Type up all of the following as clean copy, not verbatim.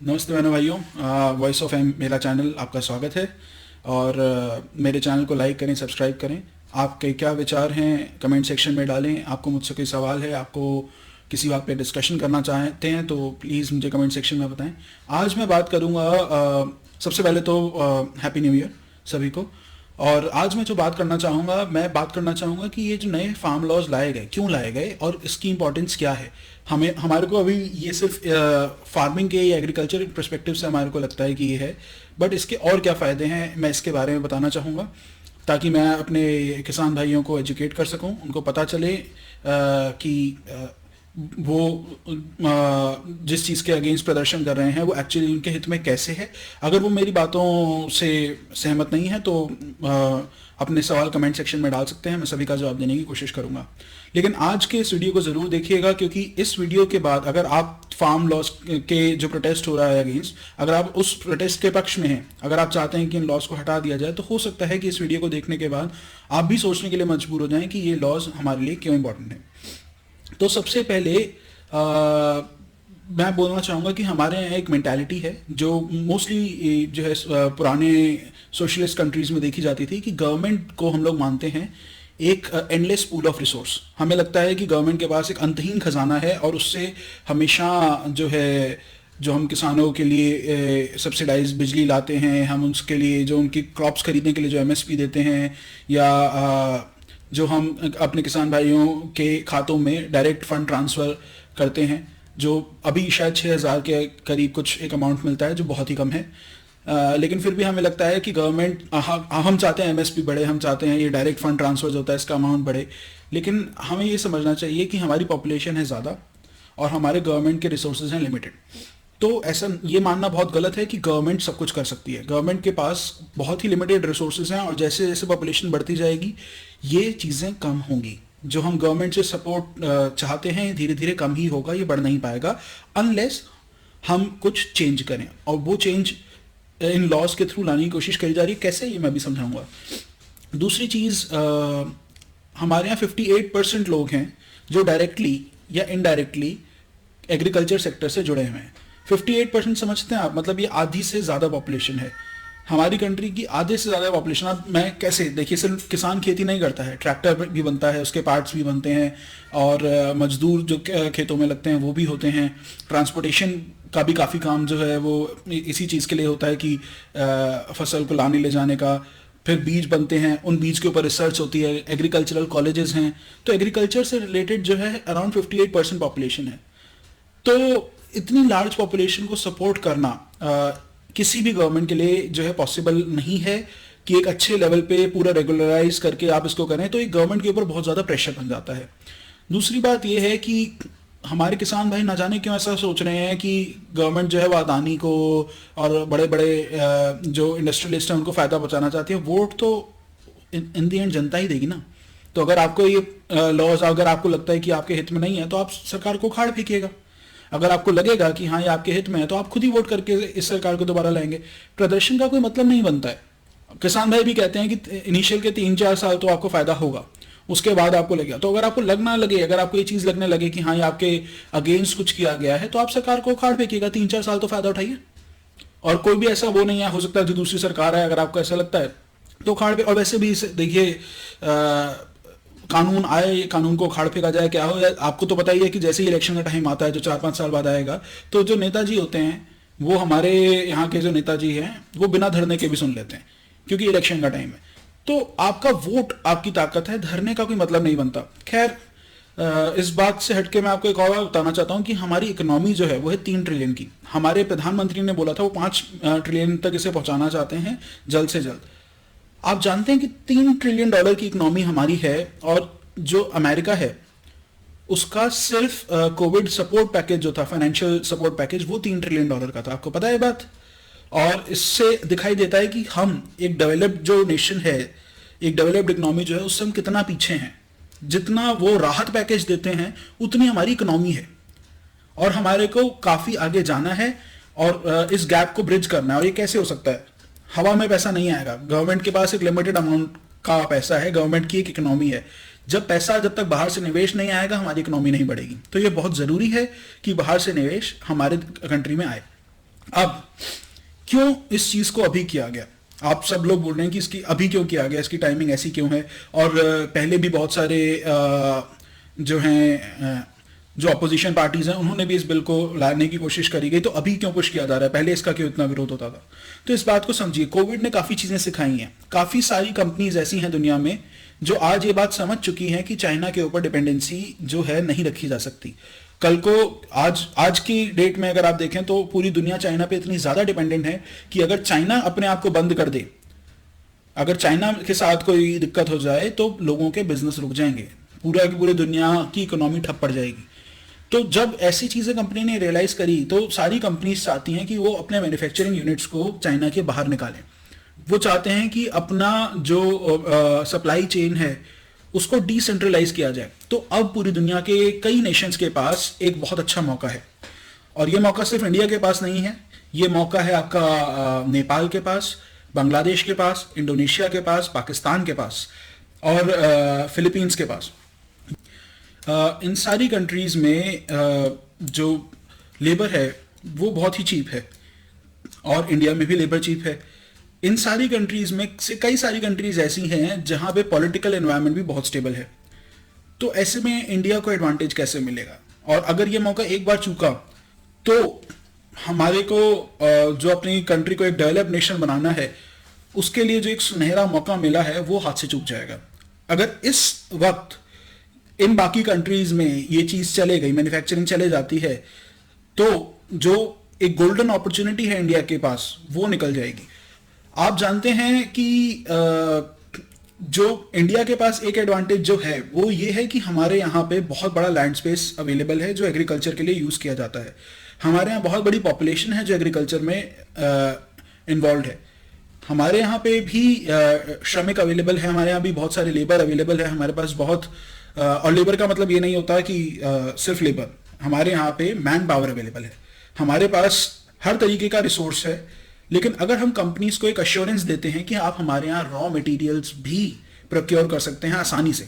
नमस्ते बहनों भाइयों। वॉइस ऑफ एम मेरा चैनल आपका स्वागत है। और मेरे चैनल को लाइक करें, सब्सक्राइब करें। आपके क्या विचार हैं कमेंट सेक्शन में डालें। आपको मुझसे कोई सवाल है, आपको किसी बात पे डिस्कशन करना चाहते हैं तो प्लीज़ मुझे कमेंट सेक्शन में बताएं। आज मैं बात करूंगा सबसे पहले तो हैप्पी न्यू ईयर सभी को। और आज मैं जो बात करना चाहूँगा, मैं बात करना चाहूँगा कि ये जो नए फार्म लॉज लाए गए, क्यों लाए गए और इसकी इंपॉर्टेंस क्या है। हमारे को अभी ये सिर्फ फार्मिंग के या एग्रीकल्चर पर्सपेक्टिव से हमारे को लगता है कि ये है, बट इसके और क्या फ़ायदे हैं मैं इसके बारे में बताना चाहूँगा, ताकि मैं अपने किसान भाइयों को एजुकेट कर सकूँ, उनको पता चले कि वो जिस चीज़ के अगेंस्ट प्रदर्शन कर रहे हैं वो एक्चुअली उनके हित में कैसे है। अगर वो मेरी बातों से सहमत नहीं है तो अपने सवाल कमेंट सेक्शन में डाल सकते हैं, मैं सभी का जवाब देने की कोशिश करूंगा। लेकिन आज के इस वीडियो को ज़रूर देखिएगा, क्योंकि इस वीडियो के बाद अगर आप फार्म लॉस के जो प्रोटेस्ट हो रहा है अगेंस्ट, अगर आप उस प्रोटेस्ट के पक्ष में हैं, अगर आप चाहते हैं कि इन लॉस को हटा दिया जाए, तो हो सकता है कि इस वीडियो को देखने के बाद आप भी सोचने के लिए मजबूर हो जाएं कि ये लॉज हमारे लिए क्यों इंपॉर्टेंट है। तो सबसे पहले मैं बोलना चाहूँगा कि हमारे यहाँ एक मेंटालिटी है जो मोस्टली जो है पुराने सोशलिस्ट कंट्रीज़ में देखी जाती थी, कि गवर्नमेंट को हम लोग मानते हैं एक एंडलेस पूल ऑफ रिसोर्स। हमें लगता है कि गवर्नमेंट के पास एक अंतहीन खजाना है और उससे हमेशा जो है, जो हम किसानों के लिए सब्सिडाइज बिजली लाते हैं, हम उसके लिए जो उनकी क्रॉप्स खरीदने के लिए जो एमएसपी देते हैं, या जो हम अपने किसान भाइयों के खातों में डायरेक्ट फंड ट्रांसफ़र करते हैं, जो अभी शायद 6,000 के करीब कुछ एक अमाउंट मिलता है, जो बहुत ही कम है। लेकिन फिर भी हमें लगता है कि गवर्नमेंट, हम चाहते हैं एमएसपी बढ़े, हम चाहते हैं ये डायरेक्ट फंड ट्रांसफर जो होता है इसका अमाउंट बढ़े। लेकिन हमें ये समझना चाहिए कि हमारी पॉपुलेशन है ज़्यादा और हमारे गवर्नमेंट के रिसोर्सेज हैं लिमिटेड। तो ऐसा ये मानना बहुत गलत है कि गवर्नमेंट सब कुछ कर सकती है। गवर्नमेंट के पास बहुत ही लिमिटेड रिसोर्सेज हैं और जैसे जैसे पॉपुलेशन बढ़ती जाएगी ये चीज़ें कम होंगी। जो हम गवर्नमेंट से सपोर्ट चाहते हैं धीरे धीरे कम ही होगा, ये बढ़ नहीं पाएगा अनलेस हम कुछ चेंज करें। और वो चेंज इन लॉज के थ्रू लाने की कोशिश करी जा रही है। कैसे, ये मैं भी समझाऊंगा। दूसरी चीज़, हमारे यहाँ 58% लोग हैं जो डायरेक्टली या इनडायरेक्टली एग्रीकल्चर सेक्टर से जुड़े हुए हैं। 58% समझते हैं आप, मतलब ये आधी से ज़्यादा पॉपुलेशन है हमारी कंट्री की, आधे से ज़्यादा पॉपुलेशन। अब मैं कैसे, देखिए सिर्फ किसान खेती नहीं करता है, ट्रैक्टर भी बनता है, उसके पार्ट्स भी बनते हैं, और मजदूर जो खेतों में लगते हैं वो भी होते हैं। ट्रांसपोर्टेशन का भी काफ़ी काम जो है वो इसी चीज़ के लिए होता है कि फसल को लाने ले जाने का। फिर बीज बनते हैं, उन बीज के ऊपर रिसर्च होती है, एग्रीकल्चरल कॉलेजेस हैं। तो एग्रीकल्चर से रिलेटेड जो है अराउंड 58% पॉपुलेशन है। तो इतनी लार्ज पॉपुलेशन को सपोर्ट करना किसी भी गवर्नमेंट के लिए जो है पॉसिबल नहीं है कि एक अच्छे लेवल पे पूरा रेगुलराइज करके आप इसको करें, तो एक गवर्नमेंट के ऊपर बहुत ज़्यादा प्रेशर बन जाता है। दूसरी बात यह है कि हमारे किसान भाई ना जाने क्यों ऐसा सोच रहे हैं कि गवर्नमेंट जो है वो अदानी को और बड़े बड़े जो इंडस्ट्रियलिस्ट हैं उनको फ़ायदा पहुंचाना चाहती है। वोट तो इन दी एंड जनता ही देगी ना। तो अगर आपको ये लॉज, अगर आपको लगता है कि आपके हित में नहीं है, तो आप सरकार को उखाड़ फेंकिएगा। अगर आपको लगेगा कि हाँ ये आपके हित में है, तो आप खुद ही वोट करके इस सरकार को दोबारा लाएंगे। प्रदर्शन का कोई मतलब नहीं बनता है। किसान भाई भी कहते हैं कि इनिशियल के 3-4 साल तो आपको फायदा होगा, उसके बाद आपको लगेगा। तो अगर आपको लगना लगे, अगर आपको ये चीज़ लगने लगे कि हाँ ये आपके अगेंस्ट कुछ किया गया है, तो आप सरकार को उखाड़ फेंकिएगा। 3-4 साल तो फायदा उठाइए। और कोई भी ऐसा वो नहीं है, हो सकता है जो दूसरी सरकार है, अगर आपको ऐसा लगता है तो उखाड़ पे। और वैसे भी देखिए, कानून आए, कानून को उखाड़ फेंका जाए, क्या हो। आपको तो पता ही है कि जैसे ही इलेक्शन का टाइम आता है, जो 4-5 साल बाद आएगा, तो जो नेताजी होते हैं वो, हमारे यहाँ के जो नेताजी हैं वो बिना धरने के भी सुन लेते हैं, क्योंकि इलेक्शन का टाइम है। तो आपका वोट आपकी ताकत है, धरने का कोई मतलब नहीं बनता। खैर, इस बात से हटके मैं आपको एक और बात बताना चाहता हूँ कि हमारी इकोनॉमी जो है वो है 3 ट्रिलियन की। हमारे प्रधानमंत्री ने बोला था वो 5 ट्रिलियन तक इसे पहुंचाना चाहते हैं जल्द से जल्द। आप जानते हैं कि $3 ट्रिलियन की इकोनॉमी हमारी है, और जो अमेरिका है उसका सिर्फ कोविड सपोर्ट पैकेज जो था, फाइनेंशियल सपोर्ट पैकेज, वो $3 ट्रिलियन का था। आपको पता है बात। और इससे दिखाई देता है कि हम एक डेवलप्ड जो नेशन है, एक डेवलप्ड इकोनॉमी जो है, उससे हम कितना पीछे हैं। जितना वो राहत पैकेज देते हैं उतनी हमारी इकोनॉमी है, और हमारे को काफ़ी आगे जाना है और इस गैप को ब्रिज करना है। और ये कैसे हो सकता है? हवा में पैसा नहीं आएगा। गवर्नमेंट के पास एक लिमिटेड अमाउंट का पैसा है, गवर्नमेंट की एक इकोनॉमी है। जब तक बाहर से निवेश नहीं आएगा, हमारी इकोनॉमी नहीं बढ़ेगी। तो ये बहुत ज़रूरी है कि बाहर से निवेश हमारे कंट्री में आए। अब क्यों इस चीज को अभी किया गया? आप सब लोग बोल रहे हैं कि इसकी अभी क्यों किया गया, इसकी टाइमिंग ऐसी क्यों है? और पहले भी बहुत सारे जो हैं जो अपोजिशन पार्टीज हैं उन्होंने भी इस बिल को लाने की कोशिश करी गई, तो अभी क्यों पुश किया जा रहा है? पहले इसका क्यों इतना विरोध होता था? तो इस बात को समझिए, कोविड ने काफी चीजें सिखाई हैं। काफी सारी कंपनीज ऐसी हैं दुनिया में जो आज ये बात समझ चुकी हैं कि चाइना के ऊपर डिपेंडेंसी जो है नहीं रखी जा सकती। कल को आज की डेट में अगर आप देखें तो पूरी दुनिया चाइना पे इतनी ज्यादा डिपेंडेंट है कि अगर चाइना अपने आप को बंद कर दे, अगर चाइना के साथ कोई दिक्कत हो जाए तो लोगों के बिजनेस रुक जाएंगे, पूरा की पूरी दुनिया की इकोनॉमी ठप पड़ जाएगी। तो जब ऐसी चीजें कंपनी ने रियलाइज करी तो सारी कंपनीज चाहती हैं कि वो अपने मैन्युफैक्चरिंग यूनिट्स को चाइना के बाहर निकालें। वो चाहते हैं कि अपना जो सप्लाई चेन है उसको डिसेंट्रलाइज किया जाए। तो अब पूरी दुनिया के कई नेशंस के पास एक बहुत अच्छा मौका है, और ये मौका सिर्फ इंडिया के पास नहीं है, ये मौका है आपका नेपाल के पास, बांग्लादेश के पास, इंडोनेशिया के पास, पाकिस्तान के पास और फिलीपींस के पास। इन सारी कंट्रीज में जो लेबर है वो बहुत ही चीप है, और इंडिया में भी लेबर चीप है। इन सारी कंट्रीज में से कई सारी कंट्रीज ऐसी हैं जहां पे पॉलिटिकल एनवायरनमेंट भी बहुत स्टेबल है। तो ऐसे में इंडिया को एडवांटेज कैसे मिलेगा? और अगर ये मौका एक बार चूका तो हमारे को जो अपनी कंट्री को एक डेवलप्ड नेशन बनाना है उसके लिए जो एक सुनहरा मौका मिला है वो हाथ से चूक जाएगा। अगर इस वक्त इन बाकी कंट्रीज में ये चीज चले गई, मैन्युफैक्चरिंग चले जाती है, तो जो एक गोल्डन अपॉर्चुनिटी है इंडिया के पास वो निकल जाएगी। आप जानते हैं कि जो इंडिया के पास एक एडवांटेज जो है वो ये है कि हमारे यहाँ पे बहुत बड़ा लैंड स्पेस अवेलेबल है जो एग्रीकल्चर के लिए यूज किया जाता है। हमारे यहाँ बहुत बड़ी पॉपुलेशन है जो एग्रीकल्चर में इन्वॉल्व है। हमारे यहाँ पे भी श्रमिक अवेलेबल है, हमारे यहाँ भी बहुत सारे लेबर अवेलेबल है। हमारे पास बहुत और लेबर का मतलब ये नहीं होता कि सिर्फ लेबर, हमारे यहाँ पे मैन पावर अवेलेबल है। हमारे पास हर तरीके का रिसोर्स है। लेकिन अगर हम कंपनीज को एक अश्योरेंस देते हैं कि आप हमारे यहाँ रॉ मटेरियल्स भी प्रोक्योर कर सकते हैं आसानी से,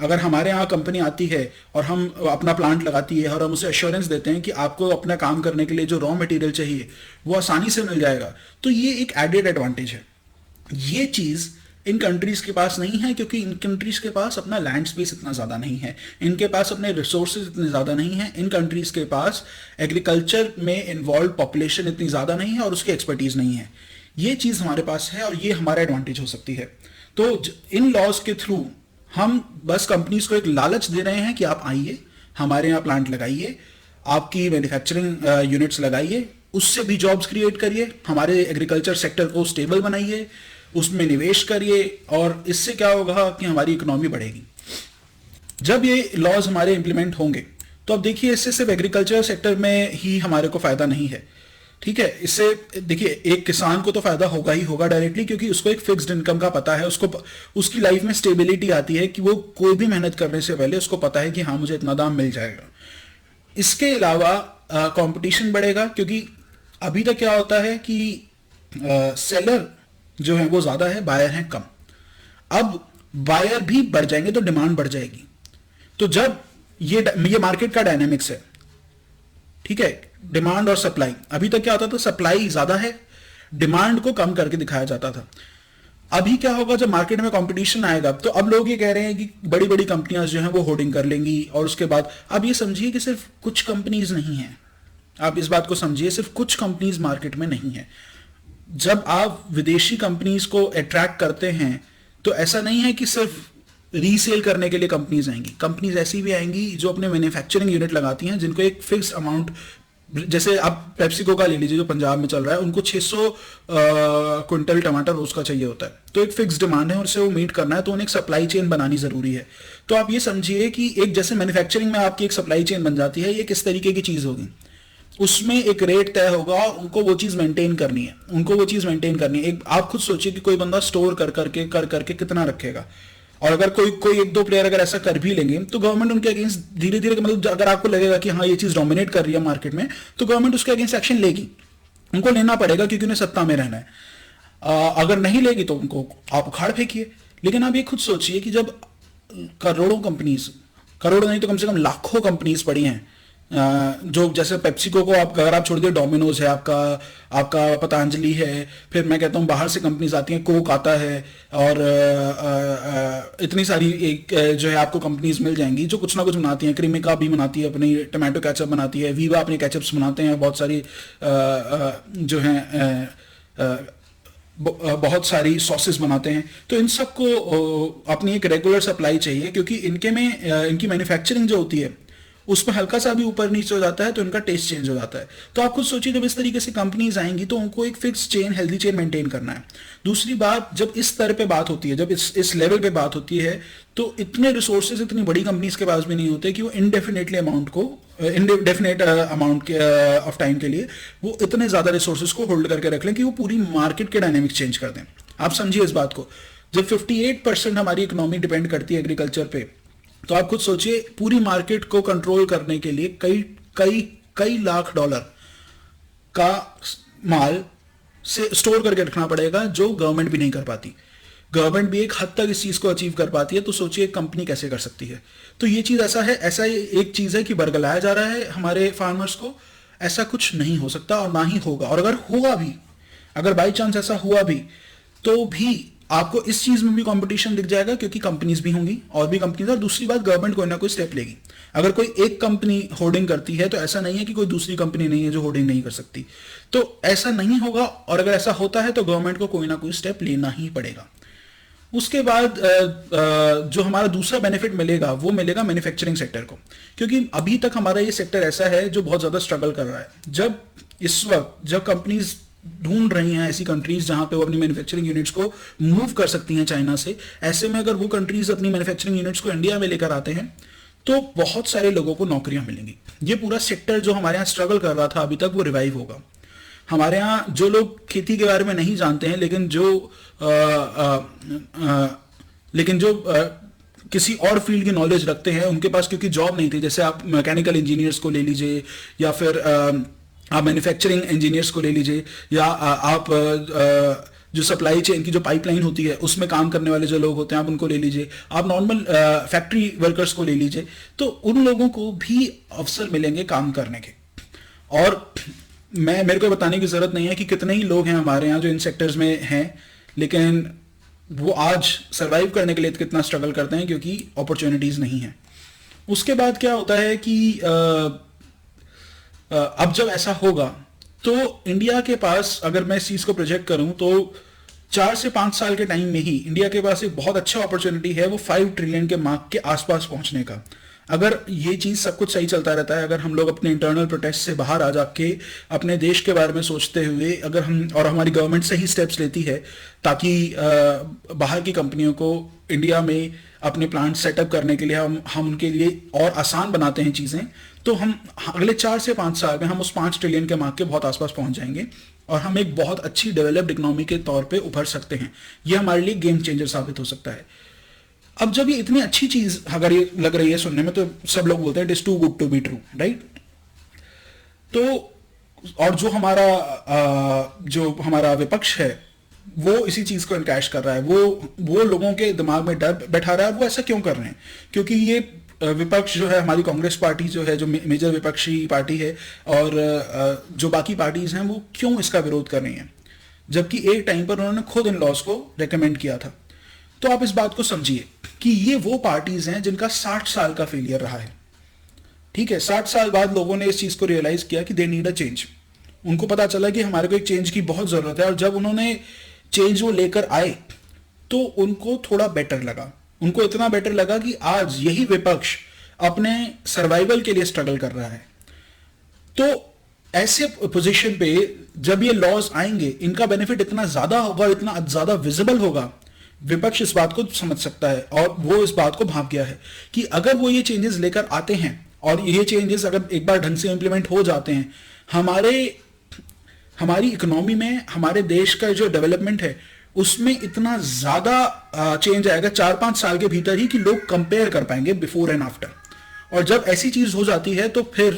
अगर हमारे यहाँ कंपनी आती है और हम अपना प्लांट लगाती है और हम उसे अश्योरेंस देते हैं कि आपको अपना काम करने के लिए जो रॉ मटेरियल चाहिए वो आसानी से मिल जाएगा, तो ये एक एडेड एडवांटेज है। ये चीज इन कंट्रीज के पास नहीं है, क्योंकि इन कंट्रीज के पास अपना लैंड स्पेस इतना ज्यादा नहीं है, इनके पास अपने रिसोर्सेज इतने ज्यादा नहीं है, इन कंट्रीज के पास एग्रीकल्चर में इन्वॉल्व पॉपुलेशन इतनी ज्यादा नहीं है और उसकी एक्सपर्टीज नहीं है। ये चीज हमारे पास है और ये हमारा एडवांटेज हो सकती है। तो इन लॉज के थ्रू हम बस कंपनीज को एक लालच दे रहे हैं कि आप आइए, हमारे यहाँ प्लांट लगाइए, आपकी मैन्युफैक्चरिंग यूनिट्स लगाइए, उससे भी जॉब्स क्रिएट करिए, हमारे एग्रीकल्चर सेक्टर को स्टेबल बनाइए, उसमें निवेश करिए, और इससे क्या होगा कि हमारी इकोनॉमी बढ़ेगी। जब ये लॉज हमारे इंप्लीमेंट होंगे तो अब देखिए इससे सिर्फ एग्रीकल्चर सेक्टर में ही हमारे को फायदा नहीं है, ठीक है। इससे देखिए एक किसान को तो फायदा होगा ही होगा डायरेक्टली, क्योंकि उसको एक फिक्स्ड इनकम का पता है, उसको उसकी लाइफ में स्टेबिलिटी आती है कि वो कोई भी मेहनत करने से पहले उसको पता है कि हाँ मुझे इतना दाम मिल जाएगा। इसके अलावा कंपटीशन बढ़ेगा, क्योंकि अभी तक क्या होता है कि सेलर जो है वो ज्यादा है, बायर हैं कम। अब बायर भी बढ़ जाएंगे तो डिमांड बढ़ जाएगी। तो जब ये मार्केट का डायनामिक्स है, ठीक है, डिमांड और सप्लाई। अभी तक क्या होता था, सप्लाई ज्यादा है, डिमांड को कम करके दिखाया जाता था। अभी क्या होगा, जब मार्केट में कंपटीशन आएगा तो अब लोग ये कह रहे हैं कि बड़ी बड़ी कंपनियां जो हैं वो होर्डिंग कर लेंगी, और उसके बाद अब ये समझिए कि सिर्फ कुछ कंपनीज नहीं है, आप इस बात को समझिए, सिर्फ कुछ कंपनीज मार्केट में नहीं है। जब आप विदेशी कंपनीज को अट्रैक्ट करते हैं तो ऐसा नहीं है कि सिर्फ रीसेल करने के लिए कंपनीज आएंगी, कंपनीज ऐसी भी आएंगी जो अपने मैन्युफैक्चरिंग यूनिट लगाती हैं, जिनको एक फिक्स अमाउंट, जैसे आप पेप्सिको का ले लीजिए जो पंजाब में चल रहा है, उनको 600 क्विंटल टमाटर रोज का चाहिए होता है, तो एक फिक्स डिमांड है और उससे वो मीट करना है, तो उन्हें एक सप्लाई चेन बनानी जरूरी है। तो आप ये समझिए कि एक जैसे मैन्युफैक्चरिंग में आपकी एक सप्लाई चेन बन जाती है, ये किस तरीके की चीज होगी, उसमें एक रेट तय होगा और उनको वो चीज मेंटेन करनी है, एक आप खुद सोचिए कि कोई बंदा स्टोर कर करके कितना रखेगा, और अगर कोई एक दो प्लेयर अगर ऐसा कर भी लेंगे तो गवर्नमेंट उनके अगेंस्ट धीरे धीरे, मतलब अगर आपको लगेगा कि हाँ ये चीज डोमिनेट कर रही है मार्केट में, तो गवर्नमेंट उसके अगेंस्ट एक्शन लेगी, उनको लेना पड़ेगा क्योंकि उन्हें सत्ता में रहना है। अगर नहीं लेगी तो उनको आप उखाड़ फेंकिए। लेकिन आप ये खुद सोचिए कि जब करोड़ों कंपनीज, करोड़ों नहीं तो कम से कम लाखों कंपनीज पड़ी हैं जो जैसे पेप्सिको को आप अगर आप छोड़ दिए, डोमिनोज है आपका, आपका पतंजलि है, फिर मैं कहता हूँ बाहर से कंपनीज आती हैं, कोक आता है, और इतनी सारी एक जो है आपको कंपनीज मिल जाएंगी जो कुछ ना कुछ बनाती हैं। क्रीमिका भी बनाती है अपनी टमाटो केचप बनाती है, वीवा अपने केचप्स बनाते हैं, बहुत सारी जो हैं बहुत सारी सॉसेस बनाते हैं। तो इन सबको अपनी एक रेगुलर सप्लाई चाहिए, क्योंकि इनके में इनकी मैन्युफैक्चरिंग जो होती है उसमें हल्का सा भी ऊपर नीचे हो जाता है तो इनका टेस्ट चेंज हो जाता है। तो आप खुद सोचिए, जब इस तरीके से कंपनीज आएंगी तो उनको एक fix chain, healthy chain maintain करना है। दूसरी बात, जब इस स्तर पे बात होती है, जब इस लेवल पे बात होती है, तो इतने रिसोर्सेज इतनी बड़ी कंपनीज के पास भी नहीं होते कि वो इनडेफिनेट अमाउंट ऑफ टाइम के लिए वो इतने ज्यादा रिसोर्सेज को होल्ड करके रख लें कि वो पूरी मार्केट के डायनेमिक्स चेंज कर दें। आप समझिए इस बात को, जब 58% हमारी इकोनॉमी डिपेंड करती है एग्रीकल्चर पे, तो आप खुद सोचिए पूरी मार्केट को कंट्रोल करने के लिए कई कई कई लाख डॉलर का माल से स्टोर करके रखना पड़ेगा, जो गवर्नमेंट भी नहीं कर पाती। गवर्नमेंट भी एक हद तक इस चीज को अचीव कर पाती है, तो सोचिए एक कंपनी कैसे कर सकती है। तो ये चीज ऐसा है, ऐसा एक चीज है कि बरगलाया जा रहा है हमारे फार्मर्स को। ऐसा कुछ नहीं हो सकता और ना ही होगा। और अगर होगा भी, अगर बाई चांस ऐसा हुआ भी, तो भी आपको इस चीज में भी कंपटीशन दिख जाएगा, क्योंकि कंपनीज भी होंगी और भी कंपनीज। और दूसरी बात, गवर्नमेंट कोई ना कोई स्टेप लेगी। अगर कोई एक कंपनी होर्डिंग करती है तो ऐसा नहीं है कि कोई दूसरी कंपनी नहीं है जो होर्डिंग नहीं कर सकती। तो ऐसा नहीं होगा, और अगर ऐसा होता है तो गवर्नमेंट को कोई ना कोई स्टेप लेना ही पड़ेगा। उसके बाद जो हमारा दूसरा बेनिफिट मिलेगा वो मिलेगा मैन्युफैक्चरिंग सेक्टर को, क्योंकि अभी तक हमारा ये सेक्टर ऐसा है जो बहुत ज्यादा स्ट्रगल कर रहा है। जब इस वक्त जब कंपनीज ढूंढ रही हैं ऐसी कंट्रीज जहां पे वो अपनी मैन्युफैक्चरिंग यूनिट्स को मूव कर सकती हैं चाइना से, ऐसे में अगर वो कंट्रीज अपनी मैन्युफैक्चरिंग यूनिट्स को इंडिया में लेकर आते हैं तो बहुत सारे लोगों को नौकरियां मिलेंगी। ये पूरा सेक्टर जो हमारे यहाँ स्ट्रगल कर रहा था अभी तक, वो रिवाइव होगा। हमारे यहाँ जो लोग खेती के बारे में नहीं जानते हैं, लेकिन जो किसी और फील्ड की नॉलेज रखते हैं, उनके पास क्योंकि जॉब नहीं थी, जैसे आप मैकेनिकल इंजीनियर्स को ले लीजिए, या फिर आप मैन्युफैक्चरिंग इंजीनियर्स को ले लीजिए, या आप जो सप्लाई चेन की जो पाइपलाइन होती है उसमें काम करने वाले जो लोग होते हैं आप उनको ले लीजिए, आप नॉर्मल फैक्ट्री वर्कर्स को ले लीजिए, तो उन लोगों को भी अवसर मिलेंगे काम करने के। और मेरे को बताने की जरूरत नहीं है कि कितने ही लोग हैं हमारे यहाँ जो इन सेक्टर्स में हैं, लेकिन वो आज सरवाइव करने के लिए कितना स्ट्रगल करते हैं, क्योंकि अपॉर्चुनिटीज नहीं है। उसके बाद क्या होता है कि अब जब ऐसा होगा तो इंडिया के पास, अगर मैं इस चीज को प्रोजेक्ट करूं, तो 4 से 5 साल के टाइम में ही इंडिया के पास एक बहुत अच्छा अपॉर्चुनिटी है वो 5 ट्रिलियन के मार्क के आसपास पहुंचने का। अगर ये चीज सब कुछ सही चलता रहता है, अगर हम लोग अपने इंटरनल प्रोटेस्ट से बाहर आ जाके अपने देश के बारे में सोचते हुए, अगर हम और हमारी गवर्नमेंट सही स्टेप्स लेती है ताकि बाहर की कंपनियों को इंडिया में अपने प्लांट सेटअप करने के लिए हम उनके लिए और आसान बनाते हैं चीजें, तो हम अगले 4 से 5 साल में हम उस 5 ट्रिलियन के मार्क के बहुत आसपास पहुंच जाएंगे और हम एक बहुत अच्छी डेवलप्ड इकोनॉमी के तौर पे उभर सकते हैं। ये हमारे लिए गेम चेंजर साबित हो सकता है। अब जब ये इतनी अच्छी चीज अगर ये लग रही है सुनने में, तो सब लोग बोलते हैं it is too good to be true, right? तो और जो हमारा विपक्ष है वो इसी चीज को इनकैश कर रहा है, वो लोगों के दिमाग में डर बैठा रहा है। वो ऐसा क्यों कर रहे हैं? क्योंकि ये विपक्ष जो है, हमारी कांग्रेस पार्टी जो है, जो मेजर विपक्षी पार्टी है, और जो बाकी पार्टीज हैं, वो क्यों इसका विरोध कर रही हैं, जबकि एक टाइम पर उन्होंने खुद इन लॉज को रेकमेंड किया था। तो आप इस बात को समझिए कि ये वो पार्टीज हैं जिनका 60 साल का फेलियर रहा है। ठीक है, 60 साल बाद लोगों ने इस चीज को रियलाइज किया कि दे नीड अ चेंज। उनको पता चला कि हमारे को एक चेंज की बहुत जरूरत है, और जब उन्होंने चेंज वो लेकर आए तो उनको थोड़ा बेटर लगा। उनको इतना बेटर लगा कि आज यही विपक्ष अपने सर्वाइवल के लिए स्ट्रगल कर रहा है। तो ऐसे पोजीशन पे जब ये लॉज आएंगे, इनका बेनिफिट इतना ज्यादा होगा, इतना ज्यादा विजिबल होगा, विपक्ष इस बात को समझ सकता है, और वो इस बात को भाप गया है कि अगर वो ये चेंजेस लेकर आते हैं, और ये चेंजेस अगर एक बार ढंग से इंप्लीमेंट हो जाते हैं, हमारी इकोनॉमी में, हमारे देश का जो डेवलपमेंट है उसमें इतना ज्यादा चेंज आएगा 4-5 साल के भीतर ही कि लोग कंपेयर कर पाएंगे बिफोर एंड आफ्टर। और जब ऐसी चीज हो जाती है तो फिर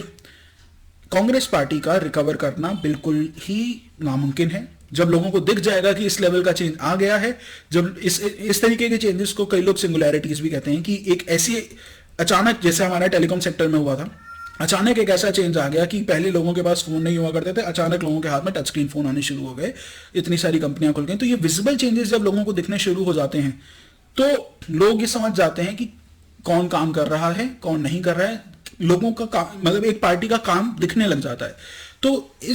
कांग्रेस पार्टी का रिकवर करना बिल्कुल ही नामुमकिन है। जब लोगों को दिख जाएगा कि इस लेवल का चेंज आ गया है, जब इस तरीके के चेंजेस को कई लोग सिंगुलैरिटीज भी कहते हैं, कि एक ऐसी अचानक, जैसे हमारे टेलीकॉम सेक्टर में हुआ था, अचानक एक ऐसा चेंज आ गया कि पहले लोगों के पास फोन नहीं हुआ करते थे, अचानक लोगों के हाथ में टच स्क्रीन फोन आने शुरू हो गए, इतनी सारी कंपनियां खुल गई। तो ये विजिबल चेंजेस जब लोगों को दिखने शुरू हो जाते हैं तो लोग ये समझ जाते हैं कि कौन काम कर रहा है, कौन नहीं कर रहा है। लोगों का काम, मतलब एक पार्टी का काम दिखने लग जाता है। तो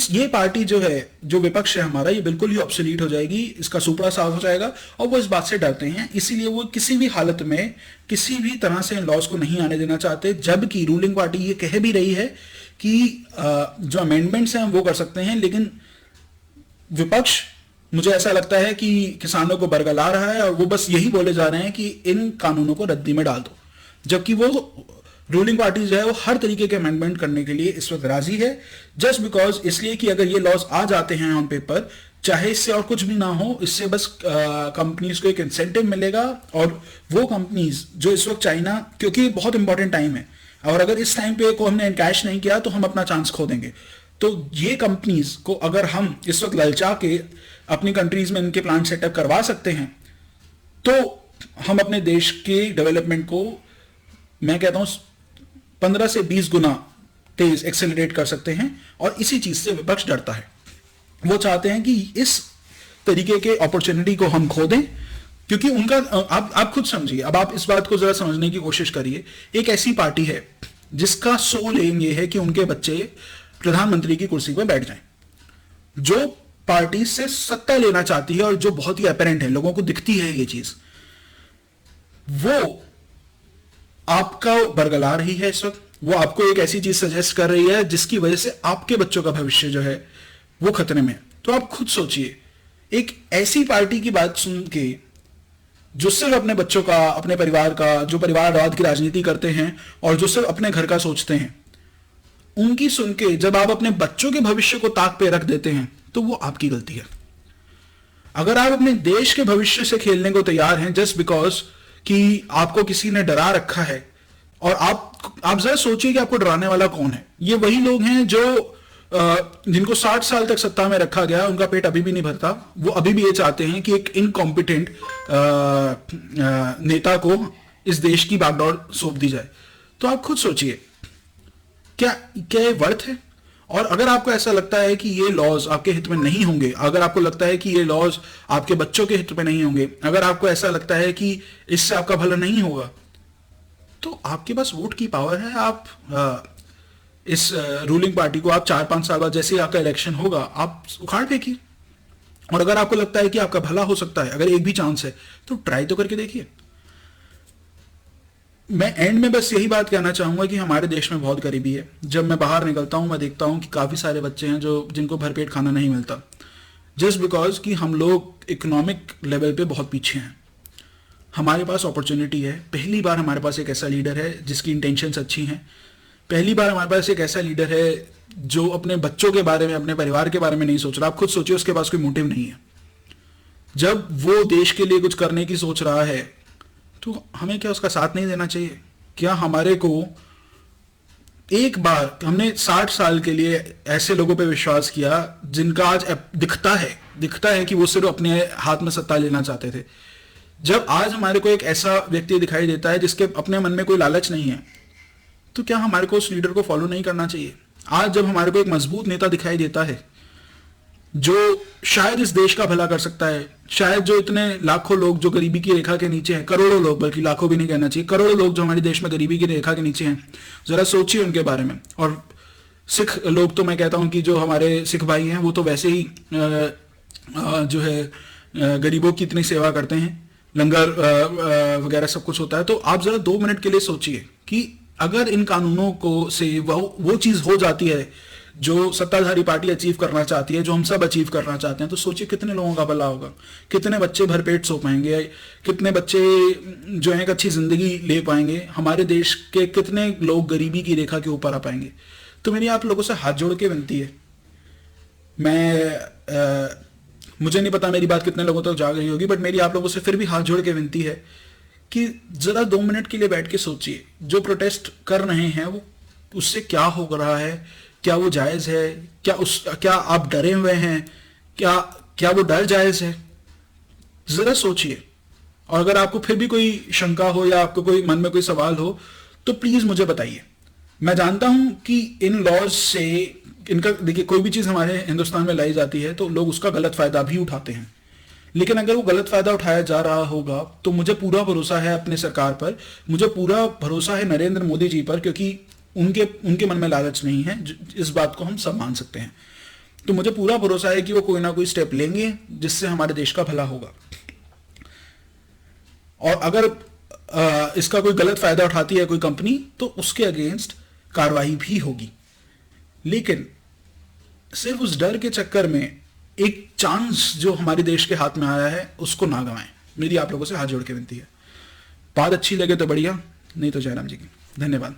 ये पार्टी जो है, जो विपक्ष है हमारा, ये बिल्कुल ही ऑब्सोलीट हो जाएगी, इसका सुपड़ा साफ हो जाएगा। और वो इस बात से डरते हैं, इसीलिए वो किसी भी हालत में किसी भी तरह से इन लॉज को नहीं आने देना चाहते। जबकि रूलिंग पार्टी ये कह भी रही है कि जो अमेंडमेंट्स हैं हम वो कर सकते हैं, लेकिन विपक्ष, मुझे ऐसा लगता है कि किसानों को बरगला रहा है और वो बस यही बोले जा रहे हैं कि इन कानूनों को रद्दी में डाल दो। जबकि वो रूलिंग पार्टी जो है वो हर तरीके के अमेंडमेंट करने के लिए इस वक्त राजी है, जस्ट बिकॉज, इसलिए कि अगर ये लॉज आ जाते हैं ऑन पेपर, चाहे इससे और कुछ भी ना हो, इससे बस कंपनीज को एक इंसेंटिव मिलेगा। और वो कंपनीज जो इस वक्त चाइना, क्योंकि बहुत इंपॉर्टेंट टाइम है और अगर इस टाइम पे को हमने इनकैश नहीं किया तो हम अपना चांस खो देंगे। तो ये कंपनीज को अगर हम इस वक्त ललचा के अपनी कंट्रीज में इनके प्लांट सेटअप करवा सकते हैं तो हम अपने देश के डेवलपमेंट को, मैं कहता हूं, 15 से 20 गुना तेज एक्सेलरेट कर सकते हैं। और इसी चीज से विपक्ष डरता है। वो चाहते हैं कि इस तरीके के अपॉर्चुनिटी को हम खो दें, क्योंकि उनका, आप खुद समझिए, अब आप इस बात को जरा समझने की कोशिश करिए। एक ऐसी पार्टी है जिसका सोल एम ये है कि उनके बच्चे प्रधानमंत्री की कुर्सी पर बैठ जाएं, जो पार्टी से सत्ता लेना चाहती है और जो बहुत ही अपरेंट है, लोगों को दिखती है ये चीज, वो आपका बरगला रही है इस वक्त। वो आपको एक ऐसी चीज सजेस्ट कर रही है जिसकी वजह से आपके बच्चों का भविष्य जो है वो खतरे में है। तो आप खुद सोचिए, एक ऐसी पार्टी की बात सुन के जो सिर्फ अपने बच्चों का, अपने परिवार का, जो परिवारवाद की राजनीति करते हैं और जो सिर्फ अपने घर का सोचते हैं, उनकी सुन के जब आप अपने बच्चों के भविष्य को ताक पे रख देते हैं तो वो आपकी गलती है। अगर आप अपने देश के भविष्य से खेलने को तैयार हैं जस्ट बिकॉज कि आपको किसी ने डरा रखा है, और आप जरा सोचिए कि आपको डराने वाला कौन है। ये वही लोग हैं जो जिनको 60 साल तक सत्ता में रखा गया, उनका पेट अभी भी नहीं भरता। वो अभी भी ये चाहते हैं कि एक इनकॉम्पिटेंट नेता को इस देश की बागडोर सौंप दी जाए। तो आप खुद सोचिए, क्या ये वर्थ है? और अगर आपको ऐसा लगता है कि ये लॉज आपके हित में नहीं होंगे, अगर आपको लगता है कि ये लॉज आपके बच्चों के हित में नहीं होंगे, अगर आपको ऐसा लगता है कि इससे आपका भला नहीं होगा, तो आपके पास वोट की पावर है। आप इस रूलिंग पार्टी को आप 4-5 साल बाद जैसे ही आपका इलेक्शन होगा आप उखाड़ फेंकिए। और अगर आपको लगता है कि आपका भला हो सकता है, अगर एक भी चांस है, तो ट्राई तो करके देखिए। मैं एंड में बस यही बात कहना चाहूंगा कि हमारे देश में बहुत गरीबी है। जब मैं बाहर निकलता हूं मैं देखता हूं कि काफ़ी सारे बच्चे हैं जिनको भरपेट खाना नहीं मिलता, जस्ट बिकॉज कि हम लोग इकोनॉमिक लेवल पे बहुत पीछे हैं। हमारे पास अपॉर्चुनिटी है, पहली बार हमारे पास एक ऐसा लीडर है जिसकी इंटेंशंस अच्छी हैं। पहली बार हमारे पास एक ऐसा लीडर है जो अपने बच्चों के बारे में, अपने परिवार के बारे में नहीं सोच रहा। आप खुद सोचिए, उसके पास कोई मोटिव नहीं है। जब वो देश के लिए कुछ करने की सोच रहा है तो हमें क्या उसका साथ नहीं देना चाहिए? क्या हमारे को एक बार, हमने 60 साल के लिए ऐसे लोगों पे विश्वास किया जिनका आज दिखता है कि वो सिर्फ अपने हाथ में सत्ता लेना चाहते थे। जब आज हमारे को एक ऐसा व्यक्ति दिखाई देता है जिसके अपने मन में कोई लालच नहीं है, तो क्या हमारे को उस लीडर को फॉलो नहीं करना चाहिए? आज जब हमारे को एक मजबूत नेता दिखाई देता है जो शायद इस देश का भला कर सकता है, शायद जो इतने लाखों लोग जो गरीबी की रेखा के नीचे हैं, करोड़ों लोग, बल्कि लाखों भी नहीं कहना चाहिए, करोड़ों लोग जो हमारे देश में गरीबी की रेखा के नीचे हैं, जरा सोचिए उनके बारे में। और सिख लोग, तो मैं कहता हूं कि जो हमारे सिख भाई हैं वो तो वैसे ही जो है गरीबों की इतनी सेवा करते हैं, लंगर वगैरह सब कुछ होता है। तो आप जरा 2 मिनट के लिए सोचिए कि अगर इन कानूनों को से वो चीज हो जाती है जो सत्ताधारी पार्टी अचीव करना चाहती है, जो हम सब अचीव करना चाहते हैं, तो सोचिए कितने लोगों का भला होगा, कितने बच्चे भरपेट सो पाएंगे, कितने बच्चे जो है एक अच्छी जिंदगी ले पाएंगे, हमारे देश के कितने लोग गरीबी की रेखा के ऊपर आ पाएंगे। तो मेरी आप लोगों से हाथ जोड़ के विनती है, मुझे नहीं पता मेरी बात कितने लोगों तक जा रही होगी, बट मेरी आप लोगों से फिर भी हाथ जोड़ के विनती है कि जरा 2 मिनट के लिए बैठ के सोचिए, जो प्रोटेस्ट कर रहे हैं वो उससे क्या हो रहा है, क्या वो जायज है, क्या आप डरे हुए हैं, क्या वो डर जायज है? जरा सोचिए। और अगर आपको फिर भी कोई शंका हो या आपको कोई मन में कोई सवाल हो तो प्लीज मुझे बताइए। मैं जानता हूं कि इन लॉज से इनका, देखिए कोई भी चीज़ हमारे हिंदुस्तान में लाई जाती है तो लोग उसका गलत फ़ायदा भी उठाते हैं, लेकिन अगर वो गलत फ़ायदा उठाया जा रहा होगा तो मुझे पूरा भरोसा है अपने सरकार पर, मुझे पूरा भरोसा है नरेंद्र मोदी जी पर, क्योंकि उनके उनके मन में लालच नहीं है, इस बात को हम सब मान सकते हैं। तो मुझे पूरा भरोसा है कि वो कोई ना कोई स्टेप लेंगे जिससे हमारे देश का भला होगा। और अगर इसका कोई गलत फ़ायदा उठाती है कोई कंपनी तो उसके अगेंस्ट कार्रवाई भी होगी। लेकिन सिर्फ उस डर के चक्कर में एक चांस जो हमारे देश के हाथ में आया है उसको ना गंवाएं, मेरी आप लोगों से हाथ जोड़ के विनती है। बात अच्छी लगे तो बढ़िया, नहीं तो जयराम जी की। धन्यवाद।